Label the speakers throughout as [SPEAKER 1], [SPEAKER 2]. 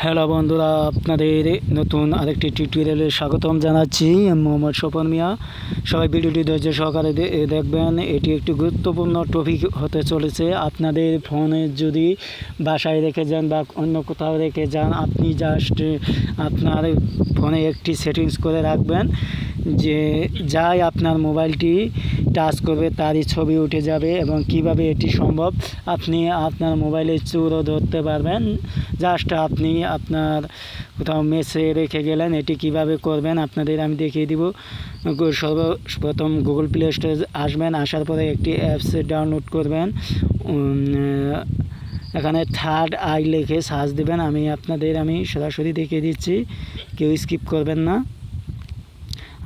[SPEAKER 1] Hello বন্ধুরা, আপনাদের নতুন আরেকটি টিউটোরিয়ালে স্বাগতম জানাচ্ছি। মোহাম্মদ স্বপন মিয়া। সবাই ভিডিওটি ধৈর্য সহকারে দেখবেন। এটি একটি গুরুত্বপূর্ণ টপিক হতে চলেছে। আপনাদের ফোনে যদি বাসায় রেখে যান বা অন্য কোথাও রেখে যান, আপনি জাস্ট আপনার ফোনে একটি সেটিংস করে রাখবেন যে যাই আপনার মোবাইলটি টাচ করবে তারই ছবি উঠে যাবে। এবং কিভাবে এটি সম্ভব, আপনি আপনার মোবাইলে চোরও ধরতে পারবেন। জাস্ট আপনি আপনার কোথাও মেসে রেখে গেলেন, এটি কিভাবে করবেন আপনাদের আমি দেখিয়ে দিব। সর্বপ্রথম গুগল প্লে স্টোরে আসবেন, আসার পরে একটি অ্যাপস ডাউনলোড করবেন। এখানে থার্ড আই লিখে সার্চ দেবেন। আমি সরাসরি দেখিয়ে দিচ্ছি, কেউ স্কিপ করবেন না।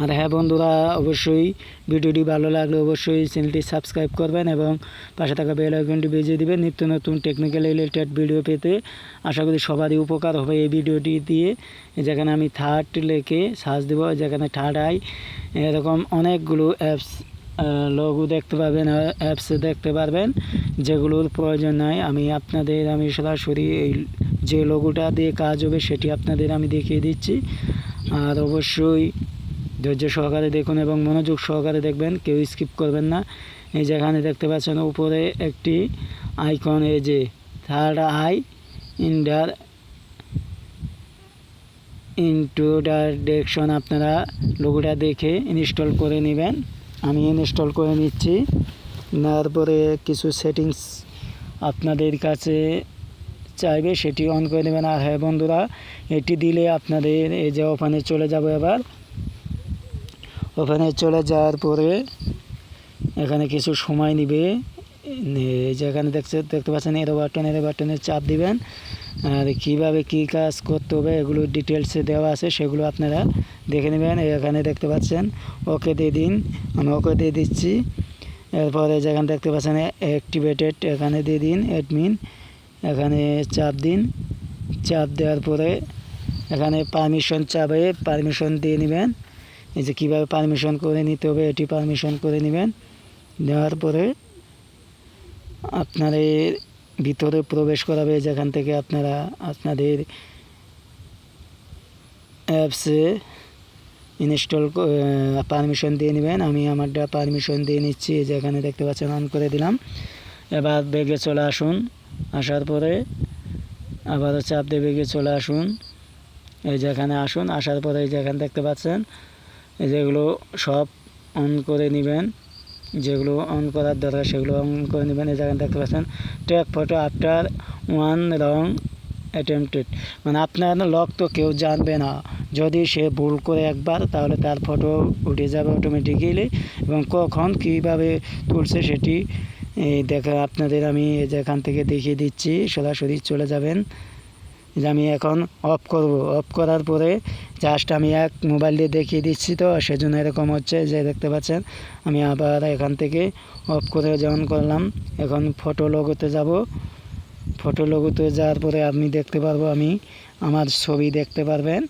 [SPEAKER 1] আর হ্যাঁ বন্ধুরা, অবশ্যই ভিডিওটি ভালো লাগলে অবশ্যই চ্যানেলটি সাবস্ক্রাইব করবেন এবং পাশে থাকা বেল আইকনটি বেজে দিবেন নিত্য নতুন টেকনিক্যাল রিলেটেড ভিডিও পেতে। আশা করি সবারই উপকার হবে এই ভিডিওটি দিয়ে। যেখানে আমি থার্ড লিখে সার্চ দেবো, যেখানে থার্ড আই, এরকম অনেকগুলো অ্যাপস লোগো দেখতে পাবেন, অ্যাপস দেখতে পারবেন যেগুলোর প্রয়োজন নাই। আমি সরাসরি এই যে লোগোটা দিয়ে কাজ হবে সেটি আপনাদের আমি দেখিয়ে দিচ্ছি। আর অবশ্যই ধৈর্য সহকারে দেখুন এবং মনোযোগ সহকারে দেখবেন, কেউ স্কিপ করবেন না। এই যেখানে দেখতে পাচ্ছেন উপরে একটি আইকন, এই যে থার্ড আই ইন্ট্রোডাকশন, আপনারা লোগোটা দেখে ইনস্টল করে নেবেন। আমি ইনস্টল করে নিচ্ছি। তারপরে কিছু সেটিংস আপনাদের কাছে চাইবে, সেটি অন করে নেবেন। আর হ্যাঁ বন্ধুরা, এটি দিলে আপনাদের এই যে ওখানে চলে যাব। এবার ওখানে চলে যাওয়ার পরে এখানে কিছু সময় নেবে। যেখানে দেখতে পাচ্ছেন এরো বাটনে চাপ দিবেন। আর কীভাবে কী কাজ করতে হবে এগুলো ডিটেলসে দেওয়া আছে, সেগুলো আপনারা দেখে নেবেন। এখানে দেখতে পাচ্ছেন ওকে দিয়ে দিন, আমি ওকে দিয়ে দিচ্ছি। এরপরে যেখানে দেখতে পাচ্ছেন অ্যাক্টিভেটেড, এখানে দিয়ে দিন অ্যাডমিন, এখানে চাপ দিন। চাপ দেওয়ার পরে এখানে পারমিশন চাপে পারমিশন দিয়ে নেবেন। এই যে কীভাবে পারমিশন করে নিতে হবে, এটি পারমিশন করে নেবেন। নেওয়ার পরে আপনাদের ভিতরে প্রবেশ করাবে, যেখান থেকে আপনারা আপনাদের অ্যাপসে ইনস্টল পারমিশন দিয়ে নেবেন। আমি আমারটা পারমিশন দিয়ে নিচ্ছি, যেখানে দেখতে পাচ্ছেন অন করে দিলাম। এবার বেগে চলে আসুন, আসার পরে আবারও চাপ দিয়ে বেগে চলে আসুন। এই যেখানে আসুন, আসার পরে যেখানে দেখতে পাচ্ছেন যেগুলো সব অন করে নেবেন, যেগুলো অন করার দরকার সেগুলো অন করে নেবেন। এই জায়গায় দেখতে পাচ্ছেন টেক ফটো আফটার ওয়ান রং অ্যাটেম্পটেড, মানে আপনার লক তো কেউ জানবে না। যদি সে ভুল করে একবার, তাহলে তার ফটো উঠে যাবে অটোমেটিক্যালি। এবং কখন কীভাবে তুলছে সেটি আপনাদের আমি যেখান থেকে দেখিয়ে দিচ্ছি। সরাসরি চলে যাবেন। যে আমি এখন অফ করব, অফ করার পরে জাস্ট আমি এক মোবাইল দিয়ে দেখিয়ে দিচ্ছি, তো সেজন্য এরকম হচ্ছে। যে দেখতে পাচ্ছেন আমি আবার এখান থেকে অফ করে যেমন করলাম, এখন ফটো লোগোতে যাব। ফটো লোগোতে যাওয়ার পরে আপনি দেখতে পারবো, আমি আমার ছবি দেখতে পারবেন।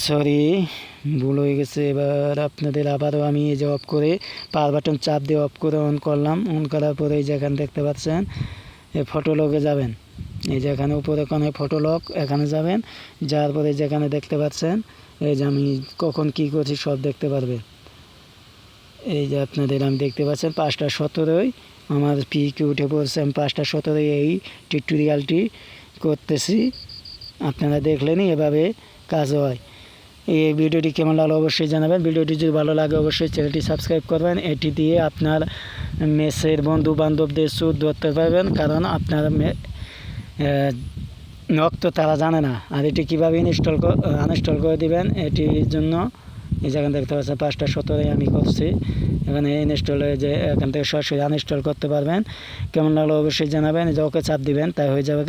[SPEAKER 1] সরি, ভুল হয়ে গেছে। এবার আপনাদের আবারও আমি এই যে অফ করে পাওয়ার বাটন চাপ দিয়ে অফ করে অন করলাম। অন করার পরে যেখানে দেখতে পাচ্ছেন এই ফটো লগে যাবেন, এই যে এখানে উপরে কোণে ফটো লক, এখানে যাবেন। যাওয়ার পরে যেখানে দেখতে পাচ্ছেন এই যে আমি কখন কি করছি সব দেখতে পারবেন। এই যে আপনাদের আমি দেখতে পাচ্ছেন 5:17 আমার পিক উঠে পড়ছে। আমি 5:17 এই টিউটোরিয়ালটি করতেছি, আপনারা দেখলেনই এভাবে কাজ হয়। এই ভিডিওটি কেমন লাগলো অবশ্যই জানাবেন। ভিডিওটি যদি ভালো লাগে অবশ্যই চ্যানেলটি সাবস্ক্রাইব করবেন। এটি দিয়ে আপনার মেসের বন্ধু বান্ধবদের চোর ধরতে পারবেন, কারণ আপনার নক তো তারা জানে না। আর এটি কীভাবে আনইনস্টল করে দেবেন, এটির জন্য এই যেখানে দেখতে পাচ্ছেন 5:17 আমি করছি। এখানে ইনস্টলে যে এখান থেকে সরাসরি আনইনস্টল করতে পারবেন। কেমন লাগলো অবশ্যই জানাবেন। যে ওকে চাপ দিবেন, তাই হয়ে যাবে।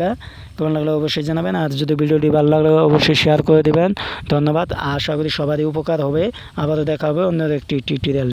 [SPEAKER 1] কেমন লাগলো অবশ্যই জানাবেন। আর যদি ভিডিওটি ভালো লাগলে অবশ্যই শেয়ার করে দেবেন। ধন্যবাদ। আশা করি সবারই উপকার হবে। আবারও দেখা হবে অন্য একটি টিউটোরিয়াল।